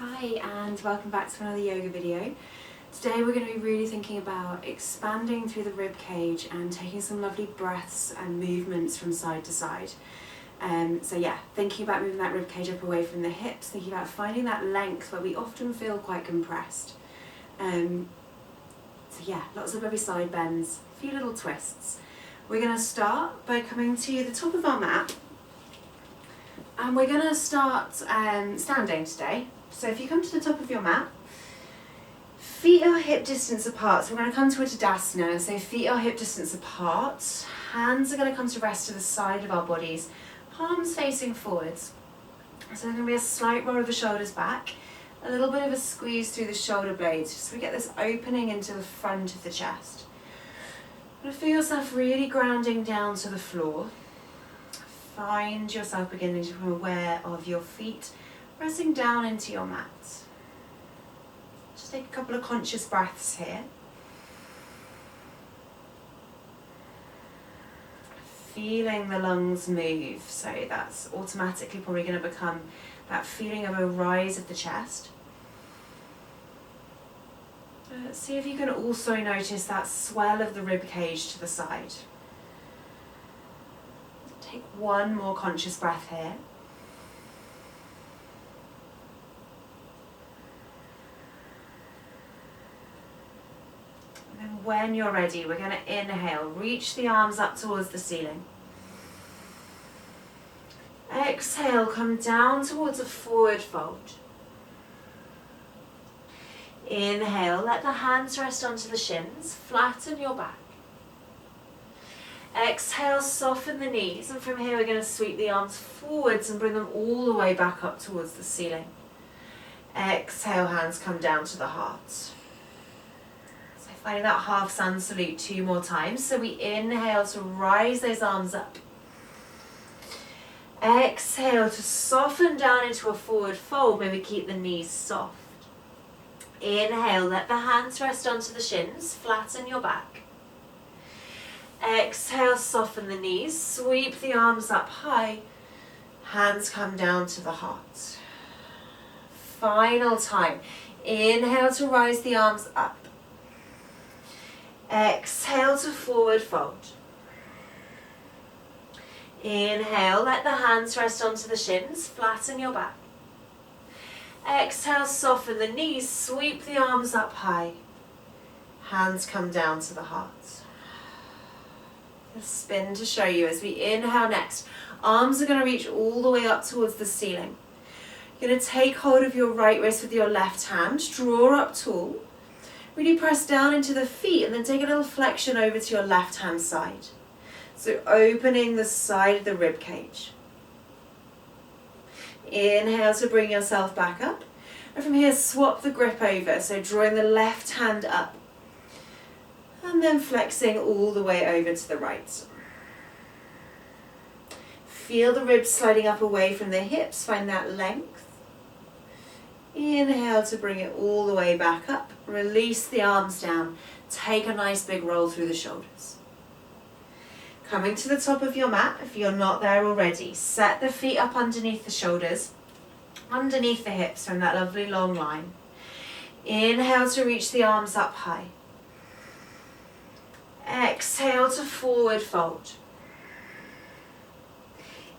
Hi and welcome back to another yoga video. Today we're going to be really thinking about expanding through the rib cage and taking some lovely breaths and movements from side to side. Thinking about moving that rib cage up away from the hips, thinking about finding that length where we often feel quite compressed. Lots of every side bends, a few little twists. We're going to start by coming to the top of our mat. And we're going to start standing today. So if you come to the top of your mat, feet are hip distance apart. So we're going to come to a Tadasana. So feet are hip distance apart. Hands are going to come to rest to the side of our bodies. Palms facing forwards. So there's going to be a slight roll of the shoulders back. A little bit of a squeeze through the shoulder blades. Just so we get this opening into the front of the chest. You're going to feel yourself really grounding down to the floor. Find yourself beginning to become aware of your feet pressing down into your mat. Just take a couple of conscious breaths here. Feeling the lungs move, so that's automatically probably going to become that feeling of a rise of the chest. See if you can also notice that swell of the rib cage to the side. Take one more conscious breath here. And then when you're ready, we're going to inhale, reach the arms up towards the ceiling. Exhale, come down towards a forward fold. Inhale, let the hands rest onto the shins, flatten your back. Exhale, soften the knees, and from here we're going to sweep the arms forwards and bring them all the way back up towards the ceiling. Exhale, hands come down to the heart. So finding that half sun salute 2 more times. So we inhale to rise those arms up. Exhale to soften down into a forward fold, maybe keep the knees soft. Inhale, let the hands rest onto the shins, flatten your back. Exhale, soften the knees, sweep the arms up high, hands come down to the heart. Final time. Inhale to rise the arms up. Exhale to forward fold. Inhale, let the hands rest onto the shins, flatten your back. Exhale, soften the knees, sweep the arms up high, hands come down to the heart. A spin to show you as we inhale next. Arms are going to reach all the way up towards the ceiling. You're going to take hold of your right wrist with your left hand, draw up tall, really press down into the feet and then take a little flexion over to your left hand side. So opening the side of the rib cage. Inhale to bring yourself back up. And from here swap the grip over, so drawing the left hand up. And then flexing all the way over to the right. Feel the ribs sliding up away from the hips, find that length. Inhale to bring it all the way back up. Release the arms down. Take a nice big roll through the shoulders. Coming to the top of your mat, if you're not there already, set the feet up underneath the shoulders, underneath the hips from that lovely long line. Inhale to reach the arms up high. Exhale to forward fold.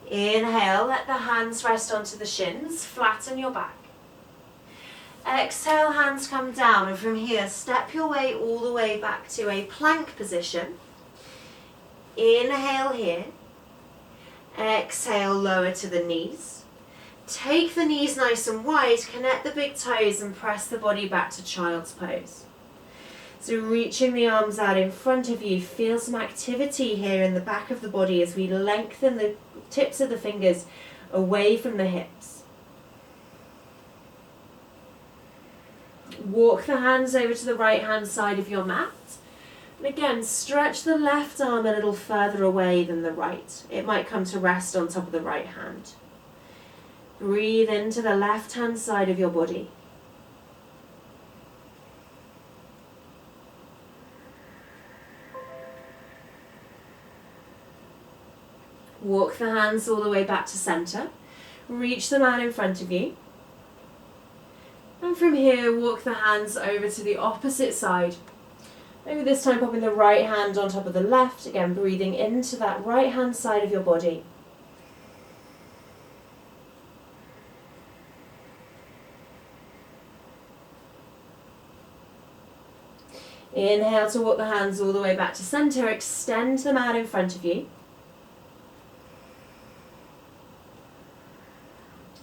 Inhale, let the hands rest onto the shins, flatten your back. Exhale, hands come down, and from here step your way all the way back to a plank position. Inhale here. Exhale, lower to the knees. Take the knees nice and wide, connect the big toes and press the body back to child's pose. So reaching the arms out in front of you, feel some activity here in the back of the body as we lengthen the tips of the fingers away from the hips. Walk the hands over to the right hand side of your mat. And again, stretch the left arm a little further away than the right. It might come to rest on top of the right hand. Breathe into the left hand side of your body. Walk the hands all the way back to center. Reach the mat in front of you. And from here, walk the hands over to the opposite side. Maybe this time popping the right hand on top of the left, again breathing into that right hand side of your body. Inhale to walk the hands all the way back to center, extend the mat in front of you.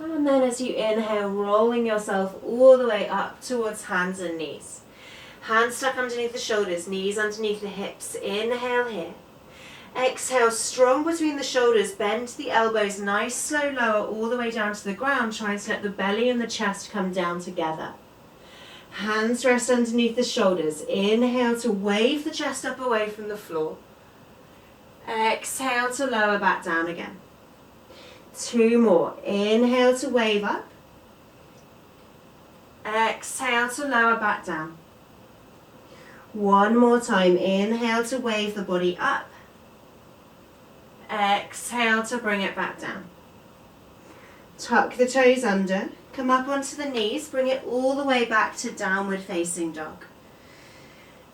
And then as you inhale, rolling yourself all the way up towards hands and knees. Hands stuck underneath the shoulders, knees underneath the hips. Inhale here. Exhale, strong between the shoulders, bend the elbows, nice slow lower all the way down to the ground, trying to let the belly and the chest come down together. Hands rest underneath the shoulders. Inhale to wave the chest up away from the floor. Exhale to lower back down again. 2 more. Inhale to wave up. Exhale to lower back down. 1 more time. Inhale to wave the body up. Exhale to bring it back down. Tuck the toes under. Come up onto the knees. Bring it all the way back to downward facing dog.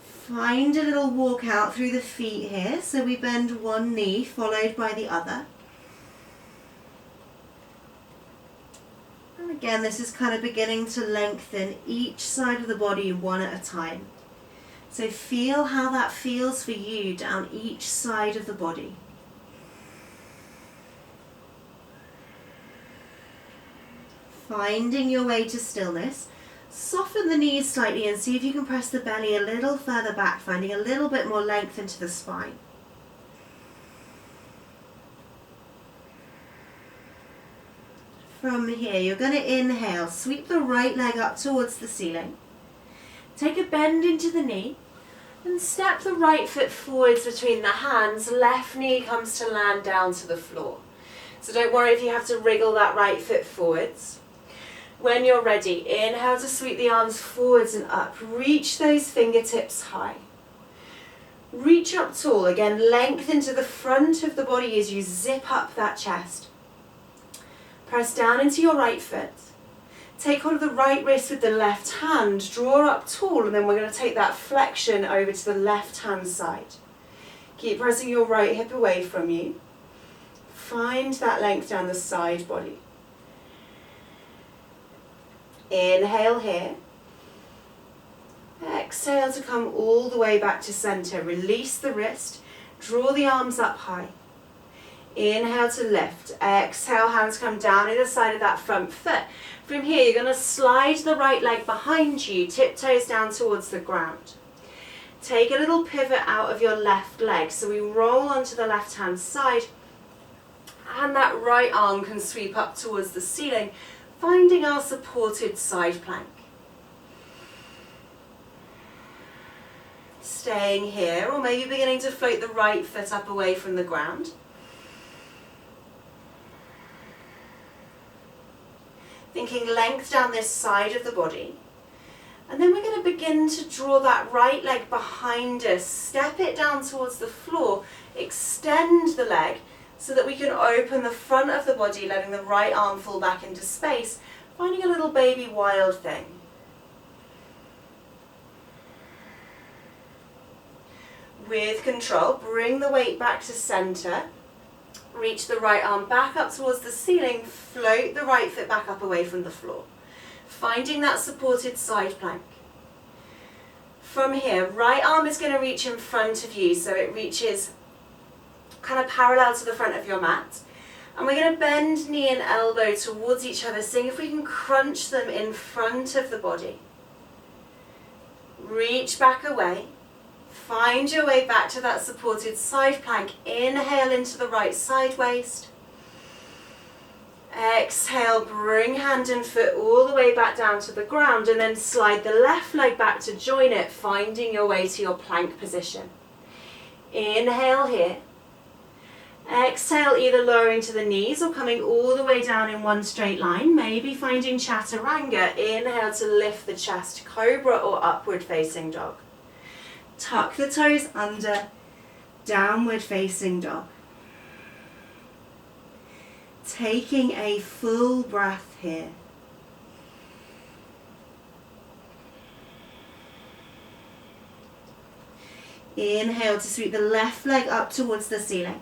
Find a little walk out through the feet here. So we bend one knee followed by the other. And again, this is kind of beginning to lengthen each side of the body one at a time. So feel how that feels for you down each side of the body. Finding your way to stillness. Soften the knees slightly and see if you can press the belly a little further back, finding a little bit more length into the spine. From here, you're going to inhale, sweep the right leg up towards the ceiling. Take a bend into the knee and step the right foot forwards between the hands. Left knee comes to land down to the floor. So don't worry if you have to wriggle that right foot forwards. When you're ready, inhale to sweep the arms forwards and up. Reach those fingertips high. Reach up tall. Again, lengthen to the front of the body as you zip up that chest. Press down into your right foot. Take hold of the right wrist with the left hand. Draw up tall, and then we're going to take that flexion over to the left hand side. Keep pressing your right hip away from you. Find that length down the side body. Inhale here. Exhale to come all the way back to center. Release the wrist. Draw the arms up high. Inhale to lift. Exhale, hands come down either side of that front foot. From here, you're going to slide the right leg behind you, tiptoes down towards the ground. Take a little pivot out of your left leg. So we roll onto the left hand side. And that right arm can sweep up towards the ceiling, finding our supported side plank. Staying here, or maybe beginning to float the right foot up away from the ground. Thinking length down this side of the body. And then we're going to begin to draw that right leg behind us, step it down towards the floor, extend the leg, so that we can open the front of the body, letting the right arm fall back into space, finding a little baby wild thing. With control, bring the weight back to center. Reach the right arm back up towards the ceiling, float the right foot back up away from the floor. Finding that supported side plank. From here, right arm is going to reach in front of you, so it reaches kind of parallel to the front of your mat. And we're going to bend knee and elbow towards each other, seeing if we can crunch them in front of the body. Reach back away. Find your way back to that supported side plank. Inhale into the right side waist. Exhale, bring hand and foot all the way back down to the ground, and then slide the left leg back to join it, finding your way to your plank position. Inhale here. Exhale, either lowering to the knees or coming all the way down in one straight line, maybe finding chaturanga. Inhale to lift the chest, cobra or upward facing dog. Tuck the toes under, downward facing dog. Taking a full breath here. Inhale to sweep the left leg up towards the ceiling.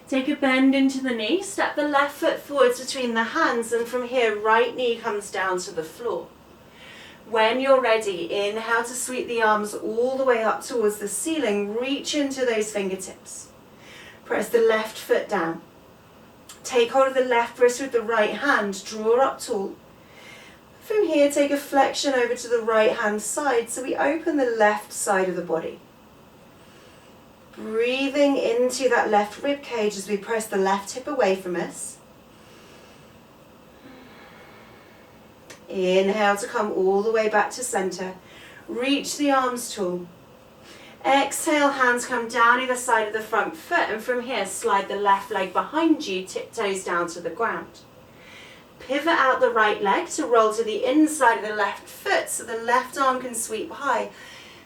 Take a bend into the knee, step the left foot forwards between the hands, and from here, right knee comes down to the floor. When you're ready, inhale to sweep the arms all the way up towards the ceiling, reach into those fingertips. Press the left foot down. Take hold of the left wrist with the right hand, draw up tall. From here, take a flexion over to the right hand side, so we open the left side of the body. Breathing into that left rib cage as we press the left hip away from us. Inhale to come all the way back to center. Reach the arms tall. Exhale, hands come down either side of the front foot, and from here slide the left leg behind you, tiptoes down to the ground. Pivot out the right leg to roll to the inside of the left foot so the left arm can sweep high,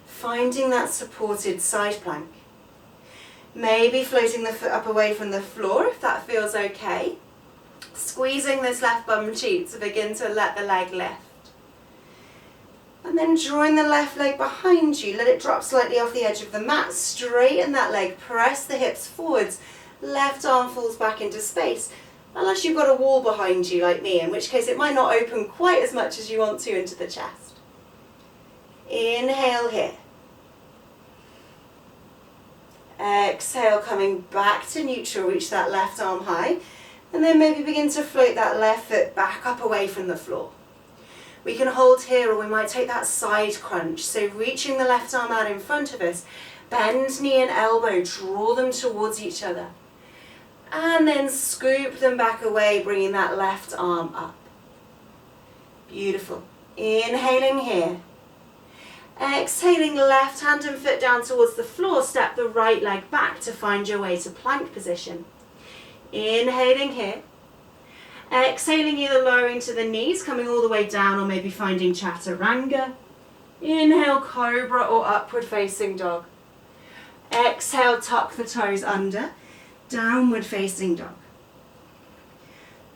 finding that supported side plank. Maybe floating the foot up away from the floor if that feels okay. Squeezing this left bum cheek to begin to let the leg lift. And then drawing the left leg behind you, let it drop slightly off the edge of the mat, straighten that leg, press the hips forwards, left arm falls back into space, unless you've got a wall behind you like me, in which case it might not open quite as much as you want to into the chest. Inhale here. Exhale, coming back to neutral, reach that left arm high, and then maybe begin to float that left foot back up away from the floor. We can hold here, or we might take that side crunch, so reaching the left arm out in front of us, bend knee and elbow, draw them towards each other, and then scoop them back away, bringing that left arm up. Beautiful. Inhaling here. Exhaling, left hand and foot down towards the floor, step the right leg back to find your way to plank position. Inhaling here. Exhaling, either lowering to the knees, coming all the way down, or maybe finding chaturanga. Inhale, cobra or upward facing dog. Exhale, tuck the toes under, downward facing dog.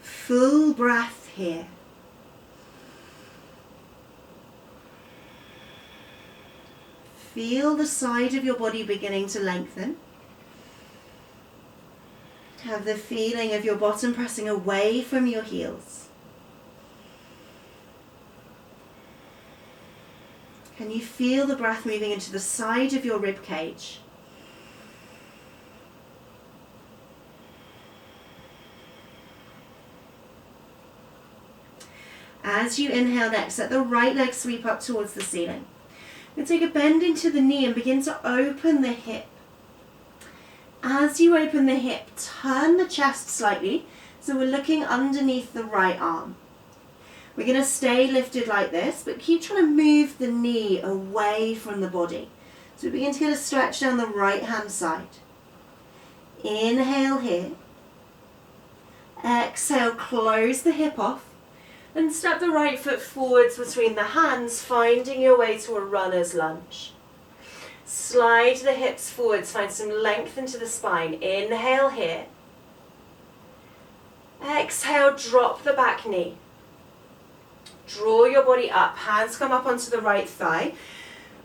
Full breath here. Feel the side of your body beginning to lengthen. Have the feeling of your bottom pressing away from your heels. Can you feel the breath moving into the side of your rib cage? As you inhale next, let the right leg sweep up towards the ceiling. Now take a bend into the knee and begin to open the hip. As you open the hip, turn the chest slightly, so we're looking underneath the right arm. We're going to stay lifted like this, but keep trying to move the knee away from the body. So we begin to get a stretch down the right hand side. Inhale here. Exhale, close the hip off. And step the right foot forwards between the hands, finding your way to a runner's lunge. Slide the hips forwards, find some length into the spine. Inhale here. Exhale, drop the back knee. Draw your body up, hands come up onto the right thigh.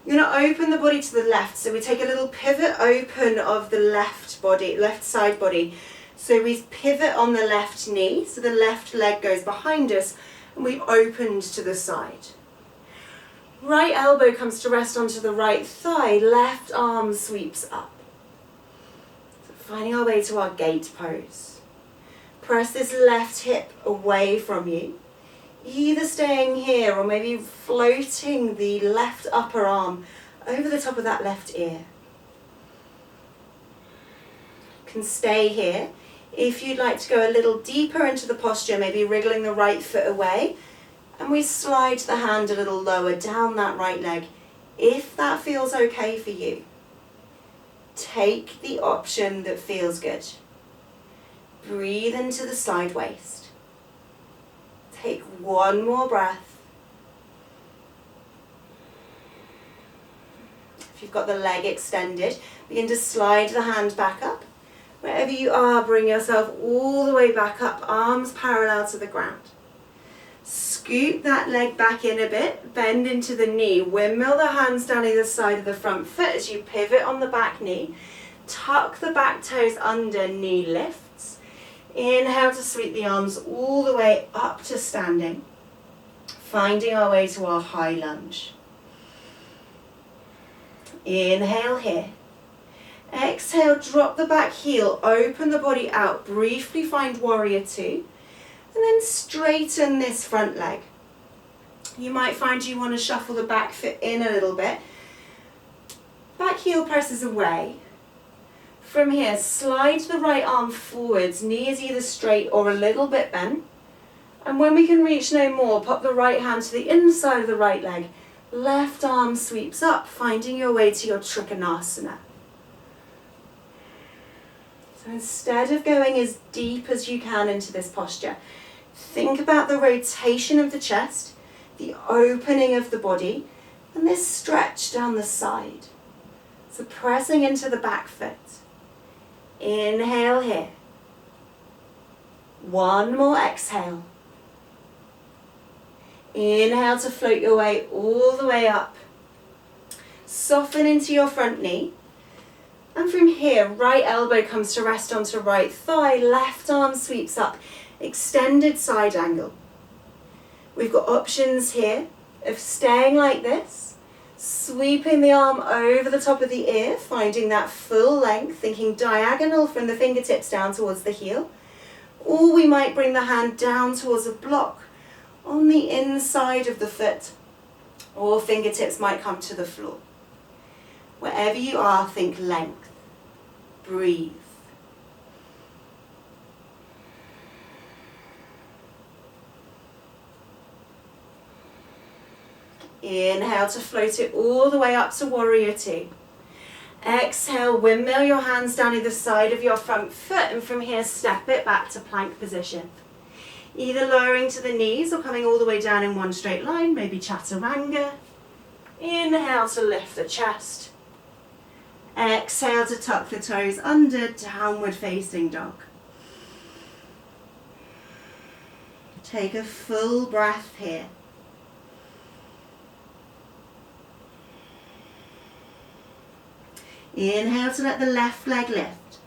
You're going to open the body to the left, so we take a little pivot open of the left body, left side body. So we pivot on the left knee, so the left leg goes behind us, and we opened to the side. Right elbow comes to rest onto the right thigh, left arm sweeps up. So finding our way to our gate pose. Press this left hip away from you, either staying here or maybe floating the left upper arm over the top of that left ear. You can stay here. If you'd like to go a little deeper into the posture, maybe wriggling the right foot away, and we slide the hand a little lower down that right leg, if that feels okay for you. Take the option that feels good. Breathe into the side waist. Take one more breath. If you've got the leg extended, begin to slide the hand back up. Wherever you are, bring yourself all the way back up, arms parallel to the ground. Scoop that leg back in a bit, bend into the knee, windmill the hands down either side of the front foot as you pivot on the back knee. Tuck the back toes under, knee lifts. Inhale to sweep the arms all the way up to standing, finding our way to our high lunge. Inhale here. Exhale, drop the back heel, open the body out, briefly find warrior two, and then straighten this front leg. You might find you want to shuffle the back foot in a little bit. Back heel presses away. From here, slide the right arm forwards, knee is either straight or a little bit bent. And when we can reach no more, pop the right hand to the inside of the right leg. Left arm sweeps up, finding your way to your Trikonasana. So instead of going as deep as you can into this posture, think about the rotation of the chest, the opening of the body, and this stretch down the side. So pressing into the back foot. Inhale here. One more exhale. Inhale to float your way all the way up. Soften into your front knee. And from here, right elbow comes to rest onto right thigh, left arm sweeps up, extended side angle. We've got options here of staying like this, sweeping the arm over the top of the ear, finding that full length, thinking diagonal from the fingertips down towards the heel. Or we might bring the hand down towards a block on the inside of the foot, or fingertips might come to the floor. Wherever you are, think length. Breathe. Inhale to float it all the way up to warrior two. Exhale, windmill your hands down either side of your front foot, and from here step it back to plank position. Either lowering to the knees or coming all the way down in one straight line, maybe chaturanga. Inhale to lift the chest. Exhale to tuck the toes under, downward facing dog. Take a full breath here. Inhale to let the left leg lift.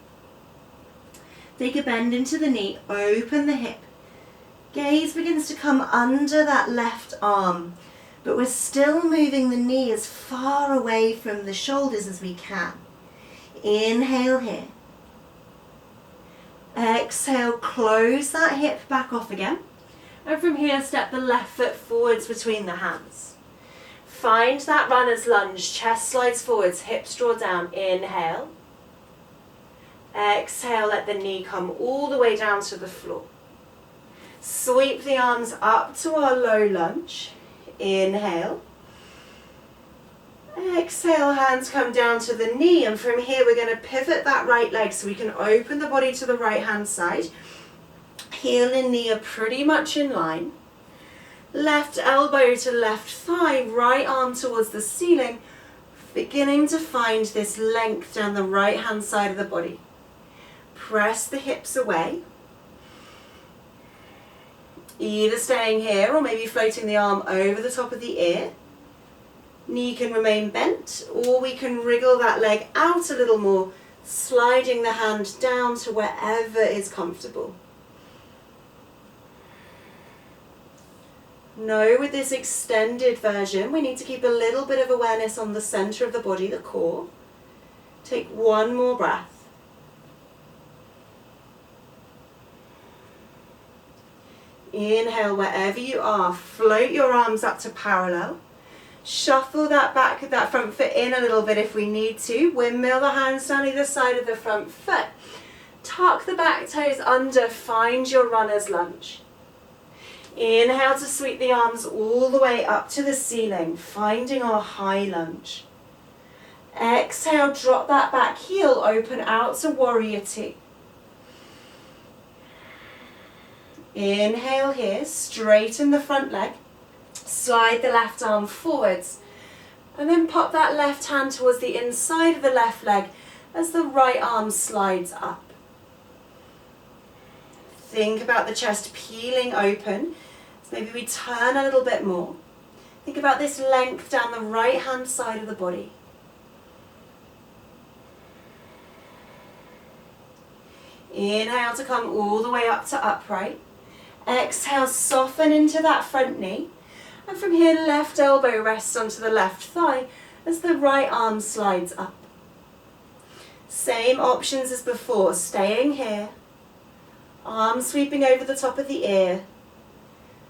Take a bend into the knee, open the hip. Gaze begins to come under that left arm, but we're still moving the knee as far away from the shoulders as we can. Inhale here. Exhale, close that hip back off again. And from here, step the left foot forwards between the hands. Find that runner's lunge, chest slides forwards, hips draw down. Inhale. Exhale, let the knee come all the way down to the floor. Sweep the arms up to our low lunge. Inhale. Exhale, hands come down to the knee, and from here we're going to pivot that right leg so we can open the body to the right hand side. Heel and knee are pretty much in line. Left elbow to left thigh, right arm towards the ceiling, beginning to find this length down the right hand side of the body. Press the hips away. Either staying here or maybe floating the arm over the top of the ear. Knee can remain bent, or we can wriggle that leg out a little more, sliding the hand down to wherever is comfortable. Know with this extended version, we need to keep a little bit of awareness on the center of the body, the core. Take one more breath. Inhale wherever you are, float your arms up to parallel. Shuffle that front foot in a little bit if we need to. Windmill the hands down either side of the front foot. Tuck the back toes under, find your runner's lunge. Inhale to sweep the arms all the way up to the ceiling, finding our high lunge. Exhale, drop that back heel, open out to warrior two. Inhale here, straighten the front leg. Slide the left arm forwards, and then pop that left hand towards the inside of the left leg as the right arm slides up. Think about the chest peeling open. Maybe we turn a little bit more. Think about this length down the right hand side of the body. Inhale to come all the way up to upright. Exhale, soften into that front knee. And from here, left elbow rests onto the left thigh as the right arm slides up. Same options as before, staying here. Arm sweeping over the top of the ear.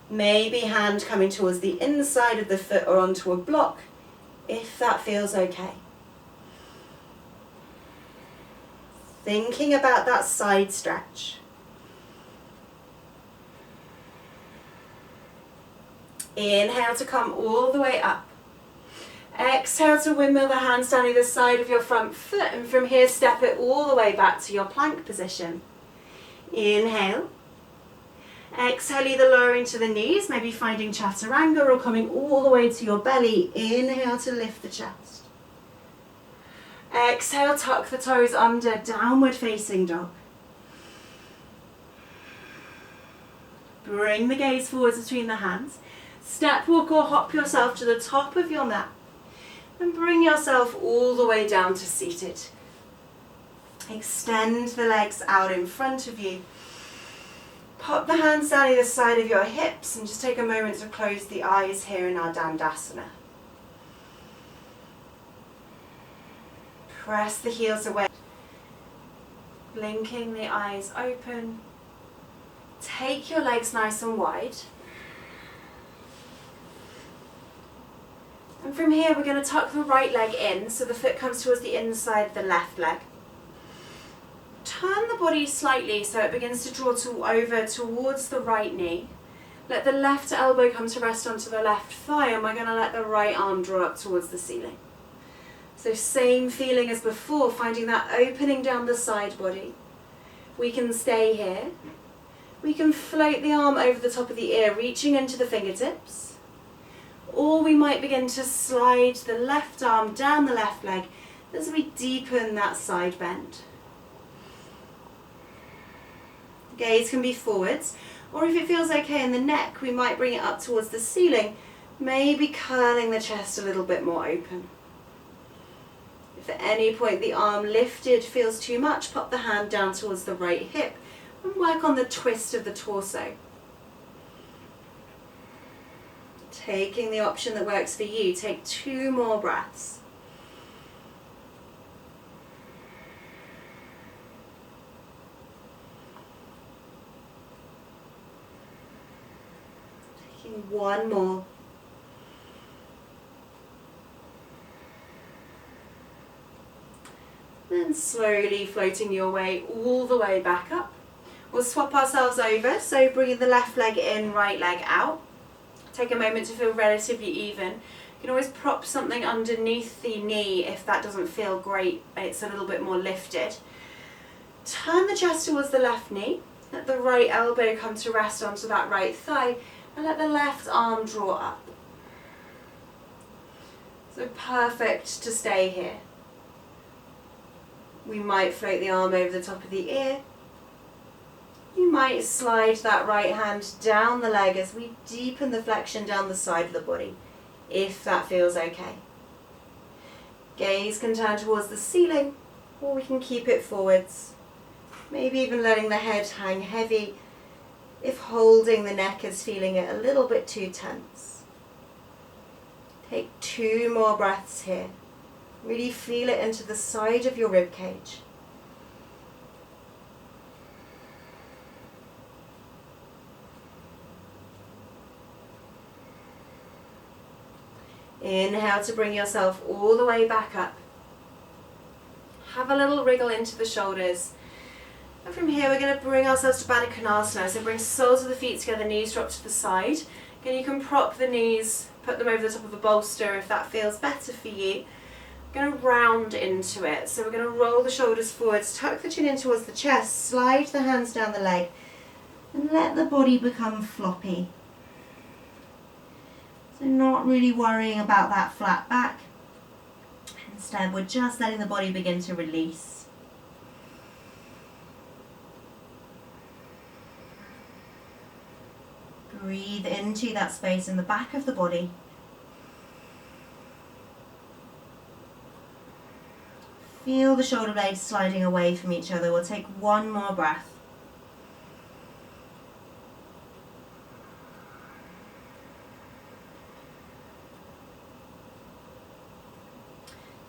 Maybe hand coming towards the inside of the foot or onto a block, if that feels okay. Thinking about that side stretch. Inhale to come all the way up. Exhale to windmill the hands down either side of your front foot, and from here step it all the way back to your plank position. Inhale. Exhale, either lowering to the knees, maybe finding chaturanga, or coming all the way to your belly. Inhale to lift the chest. Exhale, tuck the toes under, downward facing dog. Bring the gaze forwards between the hands. Step, walk or hop yourself to the top of your mat. And bring yourself all the way down to seated. Extend the legs out in front of you. Pop the hands down either side of your hips and just take a moment to close the eyes here in our Dandasana. Press the heels away. Blinking the eyes open. Take your legs nice and wide. And from here we're going to tuck the right leg in so the foot comes towards the inside of the left leg. Turn the body slightly so it begins to draw over towards the right knee. Let the left elbow come to rest onto the left thigh, and we're going to let the right arm draw up towards the ceiling. So same feeling as before, finding that opening down the side body. We can stay here. We can float the arm over the top of the ear, reaching into the fingertips. Or we might begin to slide the left arm down the left leg as we deepen that side bend. Gaze can be forwards, or if it feels okay in the neck, we might bring it up towards the ceiling, maybe curling the chest a little bit more open. If at any point the arm lifted feels too much, pop the hand down towards the right hip and work on the twist of the torso. Taking the option that works for you, take 2 more breaths. Taking 1 more. Then slowly floating your way all the way back up. We'll swap ourselves over, so bringing the left leg in, right leg out. Take a moment to feel relatively even. You can always prop something underneath the knee if that doesn't feel great, it's a little bit more lifted. Turn the chest towards the left knee, let the right elbow come to rest onto that right thigh, and let the left arm draw up. So perfect to stay here. We might float the arm over the top of the ear. You might slide that right hand down the leg as we deepen the flexion down the side of the body, if that feels okay. Gaze can turn towards the ceiling, or we can keep it forwards. Maybe even letting the head hang heavy if holding the neck is feeling it a little bit too tense. Take 2 more breaths here. Really feel it into the side of your rib cage. Inhale to bring yourself all the way back up. Have a little wriggle into the shoulders. And from here we're going to bring ourselves to Baddha Konasana. So bring soles of the feet together, knees drop to the side. Again, you can prop the knees, put them over the top of a bolster if that feels better for you. We're going to round into it. So we're going to roll the shoulders forwards, tuck the chin in towards the chest, slide the hands down the leg, and let the body become floppy. So not really worrying about that flat back. Instead, we're just letting the body begin to release. Breathe into that space in the back of the body. Feel the shoulder blades sliding away from each other. We'll take one more breath.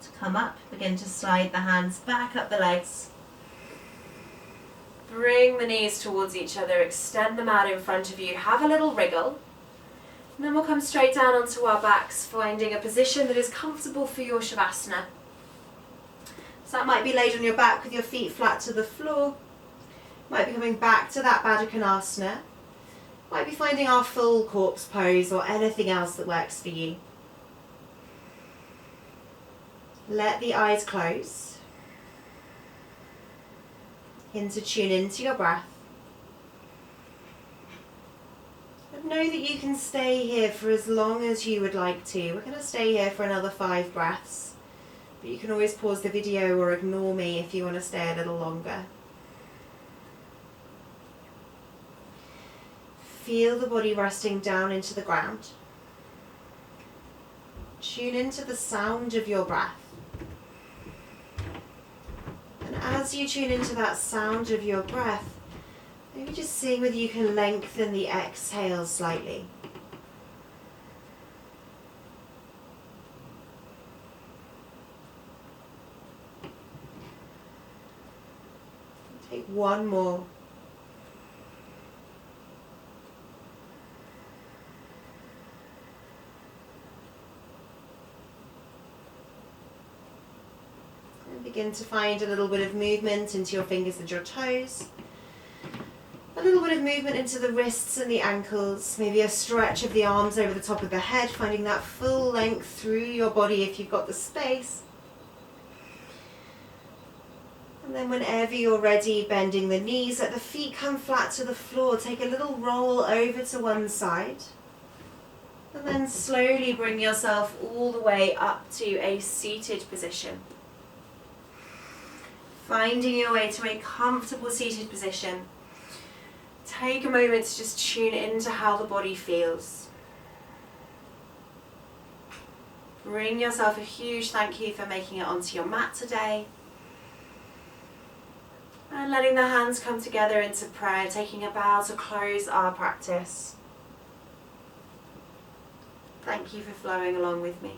To come up, begin to slide the hands back up the legs. Bring the knees towards each other, extend them out in front of you, have a little wriggle. And then we'll come straight down onto our backs, finding a position that is comfortable for your Shavasana. So that might be laid on your back with your feet flat to the floor. Might be coming back to that Baddha Konasana. Might be finding our full corpse pose or anything else that works for you. Let the eyes close. Begin to tune into your breath. And know that you can stay here for as long as you would like to. We're going to stay here for another 5 breaths. But you can always pause the video or ignore me if you want to stay a little longer. Feel the body resting down into the ground. Tune into the sound of your breath. And as you tune into that sound of your breath, maybe just seeing whether you can lengthen the exhale slightly. Take one more. Begin to find a little bit of movement into your fingers and your toes. A little bit of movement into the wrists and the ankles. Maybe a stretch of the arms over the top of the head, finding that full length through your body if you've got the space. And then whenever you're ready, bending the knees, let the feet come flat to the floor. Take a little roll over to one side. And then slowly bring yourself all the way up to a seated position. Finding your way to a comfortable seated position. Take a moment to just tune into how the body feels. Bring yourself a huge thank you for making it onto your mat today. And letting the hands come together into prayer, taking a bow to close our practice. Thank you for flowing along with me.